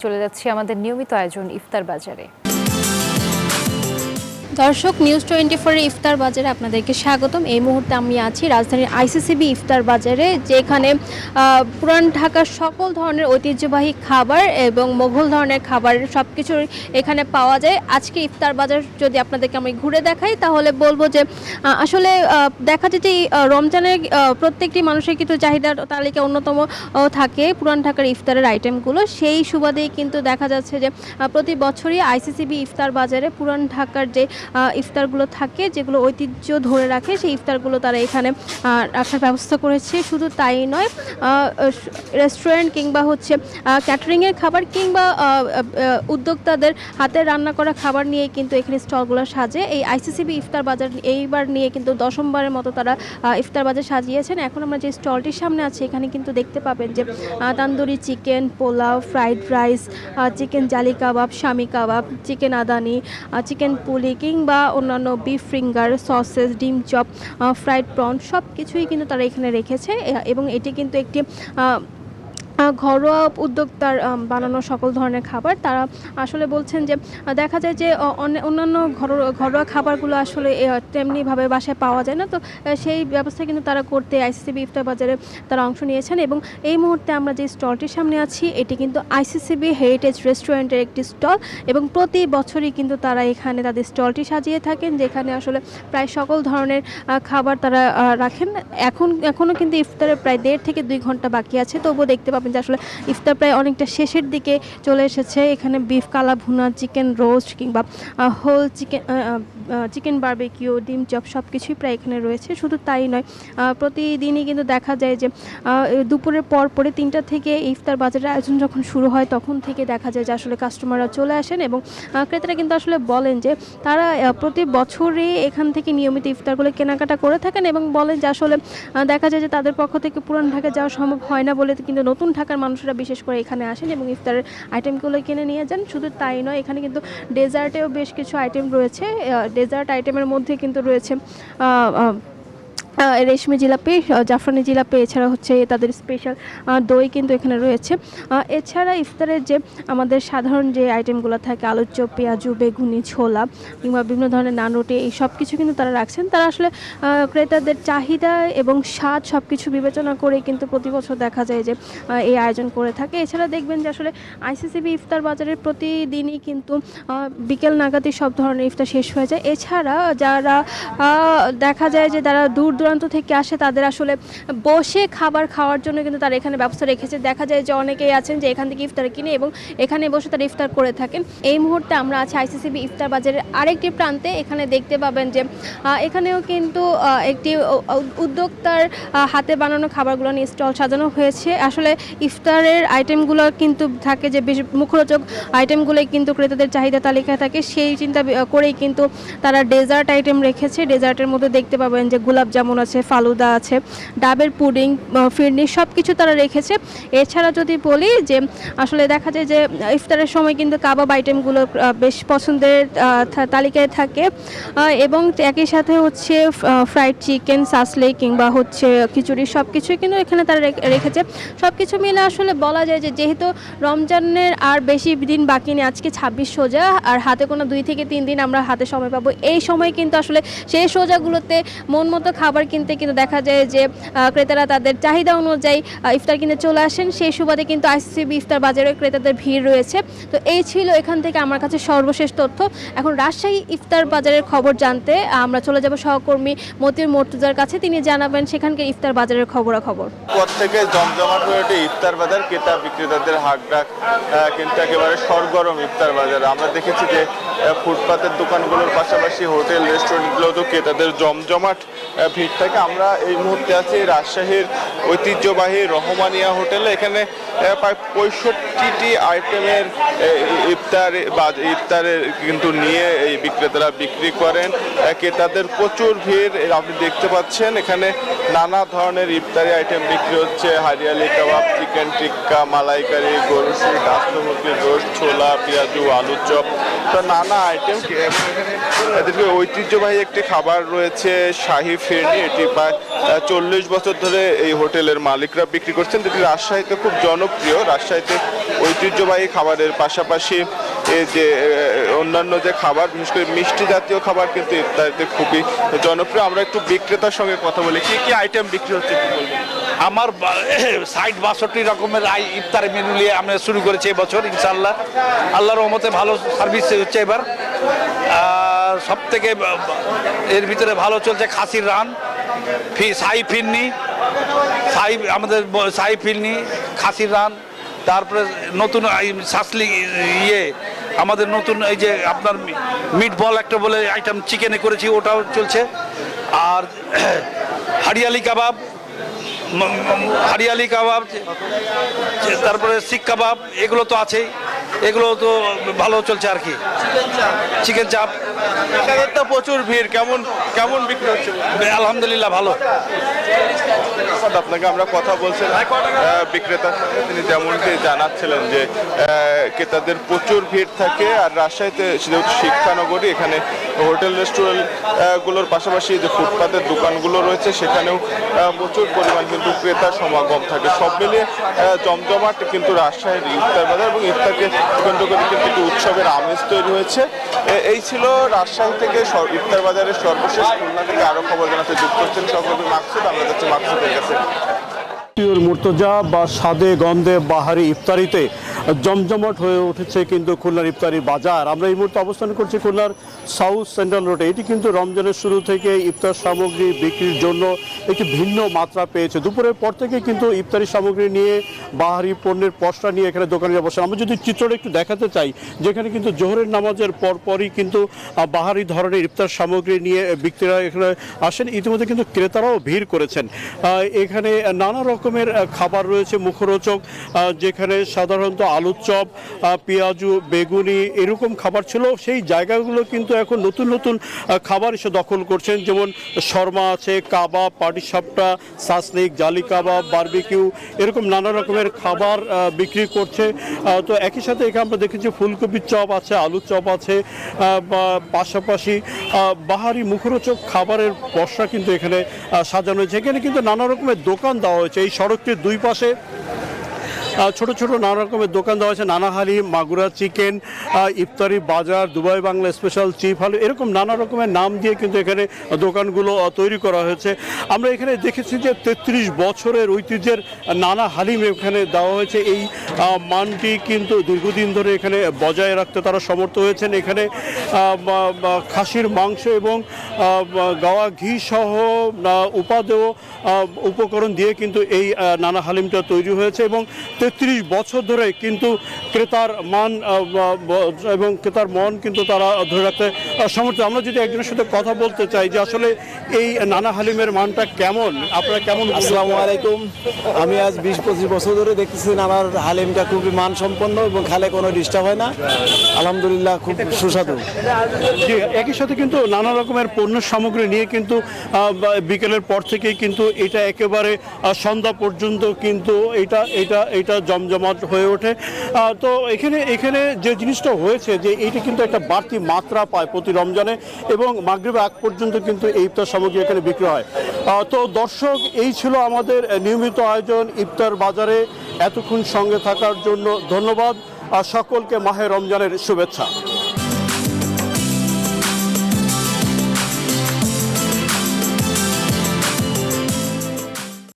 চলে যাচ্ছি আমাদের নিয়মিত আয়োজন ইফতার বাজারে। দর্শক, নিউজ 24 এর ইফতার বাজারে আপনাদেরকে স্বাগতম। এই মুহূর্তে আমি আছি রাজধানীর আইসিসিবি ইফতার বাজারে, যেখানে পুরান ঢাকার সকল ধরনের ঐতিহ্যবাহী খাবার এবং মোঘল ধরনের খাবার সবকিছু এখানে পাওয়া যায়। আজকে ইফতার বাজার যদি আপনাদেরকে আমি ঘুরে দেখাই তাহলে বলবো যে আসলে দেখা যায় যে রমজানের প্রত্যেকটি মানুষের কিন্তু চাহিদার তালিকা অন্যতম থাকে পুরান ঢাকার ইফতারের আইটেমগুলো। সেই সুবাদেই কিন্তু দেখা যাচ্ছে যে প্রতি বছরই আইসিসিবি ইফতার বাজারে পুরান ঢাকার যে ইফতারগুলো থাকে, যেগুলো ঐতিহ্য ধরে রাখে, সেই ইফতারগুলো তারা এখানে রাখার ব্যবস্থা করেছে। শুধু তাই নয়, রেস্টুরেন্ট কিংবা হচ্ছে ক্যাটারিংয়ের খাবার কিংবা উদ্যোক্তাদের হাতে রান্না করা খাবার নিয়ে কিন্তু এখানে স্টলগুলো সাজে। এই আইসিসিবি ইফতার বাজার এইবার নিয়ে কিন্তু দশমবারের মতো তারা ইফতার বাজার সাজিয়েছেন। এখন আমরা যে স্টলটির সামনে আছি এখানে কিন্তু দেখতে পাবেন যে tandoori chicken, pulao, fried rice, chicken জালি কাবাব, শামি কাবাব, চিকেন আদানি, চিকেন পুলি কিংবা অন্যান্য বিফ ফিঙ্গার, সসেস, ডিম চপ, ফ্রাইড প্রন সব কিছুই কিন্তু তারা এখানে রেখেছে। এবং এটি কিন্তু একটি ঘরোয়া উদ্যোক্তার বানানো সকল ধরনের খাবার। তারা আসলে বলছেন যে দেখা যায় যে অন্যান্য ঘরোয়া খাবারগুলো আসলে তেমনিভাবে বাসায় পাওয়া যায় না, তো সেই ব্যবস্থা কিন্তু তারা করতে আইসিসিবি ইফতার বাজারে তারা অংশ নিয়েছেন। এবং এই মুহূর্তে আমরা যে স্টলটির সামনে আছি এটি কিন্তু আইসিসিবি হেরিটেজ রেস্টুরেন্টের একটি স্টল, এবং প্রতি বছরই কিন্তু তারা এখানে তাদের স্টলটি সাজিয়ে থাকেন, যেখানে আসলে প্রায় সকল ধরনের খাবার তারা রাখেন। এখনও কিন্তু ইফতারের প্রায় 1.5 থেকে 2 ঘন্টা বাকি আছে, তবুও দেখতে পাবেন যে আসলে ইফতার প্রায় অনেকটা শেষের দিকে চলে এসেছে। এখানে বিফ কালা ভুনা, চিকেন রোস্ট কিংবা হোল চিকেন বারবিকিউ, ডিম চপ সব কিছুই প্রায় এখানে রয়েছে। শুধু তাই নয়, প্রতিদিনই কিন্তু দেখা যায় যে দুপুরের পরে 3টা থেকে ইফতার বাজারের আয়োজন যখন শুরু হয় তখন থেকে দেখা যায় যে আসলে কাস্টমাররা চলে আসেন, এবং ক্রেতারা কিন্তু আসলে বলেন যে তারা প্রতি বছরই এখান থেকে নিয়মিত ইফতারগুলো কেনাকাটা করে থাকেন, এবং বলেন যে আসলে দেখা যায় যে তাদের পক্ষ থেকে পুরান ঢাকা যাওয়া সম্ভব হয় না বলে কিন্তু নতুন ঢাকার মানুষরা বিশেষ করে এখানে আসেন এবং ইফতারের আইটেমগুলো কিনে নিয়ে যান। শুধু তাই নয়, এখানে কিন্তু ডেজার্টেও বেশ কিছু আইটেম রয়েছে। ডেজার্ট আইটেমের মধ্যে কিন্তু রয়েছে রেশমি জিলাপি, জাফরানি জিলাপি, এছাড়া হচ্ছে তাদের স্পেশাল দই কিন্তু এখানে রয়েছে। এছাড়া ইফতারের যে আমাদের সাধারণ যে আইটেমগুলো থাকে, আলুর চপ, পেঁয়াজু, বেগুনি, ছোলা কিংবা বিভিন্ন ধরনের নান রুটি, এই সব কিছু কিন্তু তারা রাখছেন। তারা আসলে ক্রেতাদের চাহিদা এবং স্বাদ সব কিছু বিবেচনা করে কিন্তু প্রতি বছর দেখা যায় যে এই আয়োজন করে থাকে। এছাড়া দেখবেন যে আসলে আইসিসিবি ইফতার বাজারের প্রতিদিনই কিন্তু বিকেল নাগাদই সব ধরনের ইফতার শেষ হয়ে যায়। এছাড়া যারা দেখা যায় যে যারা দূর দূরান্ত থেকে আসে তাদের আসলে বসে খাবার খাওয়ার জন্য কিন্তু তারা এখানে ব্যবস্থা রেখেছে। দেখা যায় যে অনেকেই আছেন যে এখান থেকে ইফতার কিনে এবং এখানে বসে তারা ইফতার করে থাকেন। এই মুহূর্তে আমরা আছি আইসিসিবি ইফতার বাজারের আরেকটি প্রান্তে। এখানে দেখতে পাবেন যে এখানেও কিন্তু একটি উদ্যোক্তার হাতে বানানো খাবারগুলো নিয়ে স্টল সাজানো হয়েছে। আসলে ইফতারের আইটেমগুলো কিন্তু থাকে যে বেশ মুখরোচক আইটেমগুলোই কিন্তু ক্রেতাদের চাহিদা তালিকায় থাকে, সেই চিন্তা করেই কিন্তু তারা ডেজার্ট আইটেম রেখেছে। ডেজার্টের মধ্যে দেখতে পাবেন যে গোলাপ জামুন আছে, ফালুদা আছে, ডাবের পুডিং, ফিরনি সব কিছু তারা রেখেছে। এছাড়া যদি বলি যে আসলে দেখা যায় যে ইফতারের সময় কিন্তু কাবাব আইটেমগুলো বেশ পছন্দের তালিকায় থাকে, এবং একই সাথে হচ্ছে ফ্রাইড চিকেন, সাসলে কিংবা হচ্ছে খিচুড়ি সব কিছুই কিন্তু এখানে তারা রেখেছে। সব কিছু মিলে আসলে বলা যায় যে যেহেতু রমজানের আর বেশি দিন বাকি নেই, আজকে 26 সোজা, আর হাতে কোনো 2 থেকে 3 দিন আমরা হাতে সময় পাবো। এই সময় কিন্তু আসলে সেই সোজাগুলোতে মন মতো খাবার কিনতে কিন্তু দেখা যায় যে ক্রেতারা তাদের চাহিদা অনুযায়ী ইফতার কিনতে চলে আসেন। সেই সুবাদে কিন্তু আইসিসিবি ইফতার বাজারে ক্রেতাদের ভিড় রয়েছে। তো এই ছিল এখান থেকে আমার কাছে সর্বশেষ তথ্য। এখন রাজশাহী ইফতার বাজারের খবর জানতে আমরা চলে যাব সহকর্মী মতিউর মর্তুজার কাছে। তিনি জানাবেন সেখানকার ইফতার বাজারের খবরাখবর। পর থেকে জমজমাট হয়ে ওঠে ইফতার বাজার, ক্রেতা বিক্রেতাদের হাকডাক কিন্তু একেবারে সরগরম ইফতার বাজার। আমরা দেখেছি যে ফুটপাতের দোকানগুলোর পাশাপাশি হোটেল রেস্টুরেন্টগুলোতেও ক্রেতাদের জমজমাট ভিড় থাকে। আমরা এই মুহূর্তে আছি রাজশাহীর ঐতিহ্যবাহী রহমানিয়া হোটেলে। এখানে প্রায় 65টি আইটেমের ইফতারের কিন্তু নিয়ে এই বিক্রেতারা বিক্রি করেন। ক্রেতাদের প্রচুর ভিড় আপনি দেখতে পাচ্ছেন। এখানে নানা ধরনের ইফতারি আইটেম বিক্রি হচ্ছে, হারিয়ালি কাবাব, চিকেন টিক্কা, মালাইকারি, গরুর শিক, আস্ত মুরগির রোস্ট, ছোলা, পেঁয়াজু, আলুর চপ, তো নানা আইটেম এদেরকে ঐতিহ্যবাহী একটি খাবার রয়েছে শাহী ফিরনি। এটি প্রায় 40 বছর ধরে এই হোটেলের মালিকরা বিক্রি করছেন। এটি রাজশাহীতে খুব জনপ্রিয়। রাজশাহীতে ঐতিহ্যবাহী খাবারের পাশাপাশি এই যে অন্যান্য যে খাবার, বিশেষ করে মিষ্টি জাতীয় খাবার কিন্তু ইফতারিতে খুবই জনপ্রিয়। আমরা একটু বিক্রেতার সঙ্গে কথা বলি, কি কি আইটেম বিক্রি হচ্ছে একটু বলবেন? আমার 60-62 রকমের ইফতার মেনু নিয়ে আমরা শুরু করেছি এবছর ইনশাআল্লাহ। আল্লাহর রহমতে ভালো সার্ভিস হচ্ছে এবার। সব থেকে এর ভিতরে ভালো চলছে খাসির রান, শাহী ফিরনি, আমাদের শাহী ফিরনি, খাসির রান, তারপরে নতুন শাসলি আমাদের নতুন এই যে আপনার মিট বল একটা বলে আইটেম চিকেনে করেছি, ওটাও চলছে। আর হারিয়ালি কাবাব, তারপরে শিক কাবাব, এগুলো তো আছেই, এগুলো তো ভালো চলছে আর কি। চিকেন চাপ, তো প্রচুর ভিড়, কেমন কেমন বিক্রি হচ্ছে? আলহামদুলিল্লাহ ভালো। আপনাকে আমরা কথা বলছিলাম বিক্রেতার সঙ্গে, তিনি যেমনটি জানাচ্ছিলেন যে ক্রেতাদের প্রচুর ভিড় থাকে। আর রাজশাহীতে যেহেতু শিক্ষানগরী, এখানে হোটেল রেস্টুরেন্ট গুলোর পাশাপাশি যে ফুটপাতের দোকানগুলো রয়েছে সেখানেও প্রচুর পরিমাণ কিন্তু ক্রেতার সমাগম থাকে। সব মিলিয়ে জমজমাট কিন্তু রাজশাহীর ইফতার বাজার, এবং ইফতারকে কেন্দ্র করে কিন্তু একটি উৎসবের আমেজ তৈরি হয়েছে। এই ছিল রাজশাহী থেকে ইফতার বাজারের সর্বশেষ। খুলনা থেকে আরো খবর জানাতে যুক্ত হচ্ছেন সহকর্মী মাকসুদ। আমরা যাচ্ছি মাকসুদের কাছে। মুর্তজা বা স্বাদে গন্ধে বাহারি ইফতারিতে জমজমাট হয়ে উঠেছে কিন্তু খুলনার ইফতারি বাজার। আমরা এই মুহূর্তে অবস্থান করছি খুলনার সাউথ সেন্ট্রাল রোডে। এটি কিন্তু রমজানের শুরু থেকে ইফতার সামগ্রী বিক্রির জন্য একটি ভিন্ন মাত্রা পেয়েছে। দুপুরের পর থেকে কিন্তু ইফতারি সামগ্রী নিয়ে বাহারি পণ্যের পসরা নিয়ে এখানে দোকানিরা বসেন। আমরা যদি চিত্রটা একটু দেখাতে চাই, যেখানে কিন্তু জোহরের নামাজের পরপরই কিন্তু বাহারি ধরনের ইফতার সামগ্রী নিয়ে বিক্রেতারা এখানে আসেন। ইতিমধ্যে কিন্তু ক্রেতারাও ভিড় করেছেন। এখানে নানা রকমের খাবার রয়েছে মুখরোচক, যেখানে সাধারণত আলুর চপ, পেঁয়াজু, বেগুনি এরকম খাবার ছিল। সেই জায়গাগুলো কিন্তু এখন নতুন নতুন খাবার এসে দখল করছেন, যেমন শর্মা আছে, কাবাব, পাটিসাপটা, সাসলিক, জালি কাবাব, বারবিকিউ, এরকম নানা রকমের খাবার বিক্রি করছে। তো একই সাথে এখানে আমরা দেখেছি ফুলকপির চপ আছে, আলুর চপ আছে, পাশাপাশি বাহারি মুখরোচক খাবারের পসরা কিন্তু এখানে সাজানো হয়েছে। এখানে কিন্তু নানা রকমের দোকান দেওয়া হয়েছে। এই সড়কটির দুই পাশে ছোট ছোট নানা রকমের দোকান দেওয়া হয়েছে। নানা হালিম, মাগুরা চিকেন, ইফতারি বাজার, দুবাই বাংলা স্পেশাল, চিপ হালু, এরকম নানা রকমের নাম দিয়ে কিন্তু এখানে দোকানগুলো তৈরি করা হয়েছে। আমরা এখানে দেখেছি যে 33 বছরের ঐতিহ্যের নানা হালিম এখানে দেওয়া হয়েছে। এই মানটি কিন্তু দীর্ঘদিন ধরে এখানে বজায় রাখতে তারা সমর্থ হয়েছেন। এখানে খাসির মাংস এবং গাওয়া ঘি সহ উপাদেয় উপকরণ দিয়ে কিন্তু এই নানা হালিমটা তৈরি হয়েছে, এবং 33 বছর ধরে কিন্তু ক্রেতার মান এবং ক্রেতার মন কিন্তু তারা ধরে রাখতে সমর্থ। আমরা যদি একজনের সাথে কথা বলতে চাই যে আসলে এই নানা হালিমের মানটা কেমন, আপনারা কেমন? আসসালামু আলাইকুম। আমি আজ 20-25 বছর ধরে দেখতেছি নানার হালিমটা খুবই মানসম্পন্ন এবং খালে কোনো ডিস্টার্ব হয় না। আলহামদুলিল্লাহ খুব সুস্বাদু। একই সাথে কিন্তু নানা রকমের পণ্য সামগ্রী নিয়ে কিন্তু বিকেলের পর থেকেই কিন্তু এটা একেবারে সন্ধ্যা পর্যন্ত কিন্তু এটা জমজমাট হয়ে ওঠে। তো এখানে যে জিনিসটা হয়েছে যে এইটা কিন্তু একটা বাড়তি মাত্রা পায় প্রতি রমজানে, এবং মাগরিবের আগ পর্যন্ত কিন্তু এই ইফতার সামগ্রী এখানে বিক্রি হয়। তো দর্শক, এই ছিল আমাদের নিয়মিত আয়োজন ইফতার বাজারে। এতক্ষণ সঙ্গে থাকার জন্য ধন্যবাদ। সকলকে মাহে রমজানের শুভেচ্ছা।